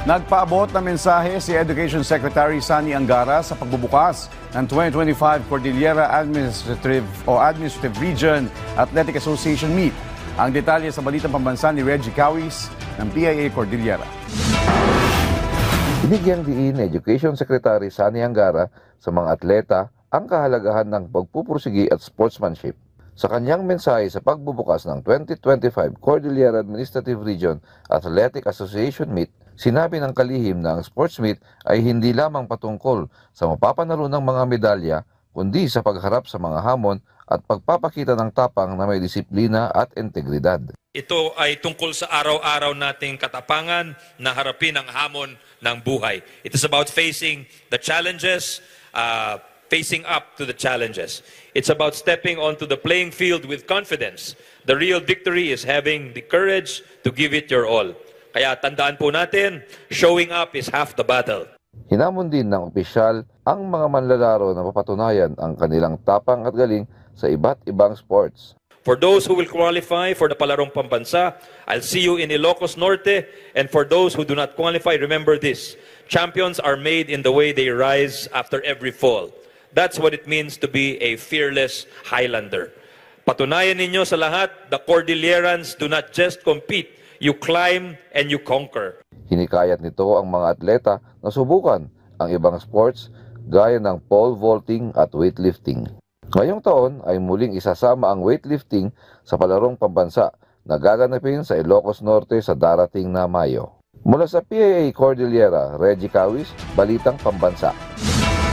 Nagpaabot ng mensahe si Education Secretary Sani Angara sa pagbubukas ng 2025 Cordillera Administrative Region Athletic Association Meet. Ang detalye sa balitang pambansa ni Reggie Cawis ng PIA Cordillera. Binigyang diin ni Education Secretary Sani Angara sa mga atleta ang kahalagahan ng pagpupursigi at sportsmanship. Sa kanyang mensahe sa pagbubukas ng 2025 Cordillera Administrative Region Athletic Association Meet, sinabi ng kalihim na ang sports meet ay hindi lamang patungkol sa mapapanalo ng mga medalya, kundi sa pagharap sa mga hamon at pagpapakita ng tapang na may disiplina at integridad. Ito ay tungkol sa araw-araw nating katapangan na harapin ang hamon ng buhay. It is about facing the challenges, facing up to the challenges. It's about stepping onto the playing field with confidence. The real victory is having the courage to give it your all. Kaya tandaan po natin, showing up is half the battle. Hinamon din ng opisyal ang mga manlalaro na mapatunayan ang kanilang tapang at galing sa iba't ibang sports. For those who will qualify for the Palarong Pambansa, I'll see you in Ilocos Norte. And for those who do not qualify, remember this: champions are made in the way they rise after every fall. That's what it means to be a fearless Highlander. Patunayan ninyo sa lahat, the Cordillerans do not just compete, you climb and you conquer. Hinikayat nito ang mga atleta na subukan ang ibang sports gaya ng pole vaulting at weightlifting. Ngayong taon ay muling isasama ang weightlifting sa Palarong Pambansa na gaganapin sa Ilocos Norte sa darating na Mayo. Mula sa PIA Cordillera, Reggie Cawis, Balitang Pambansa.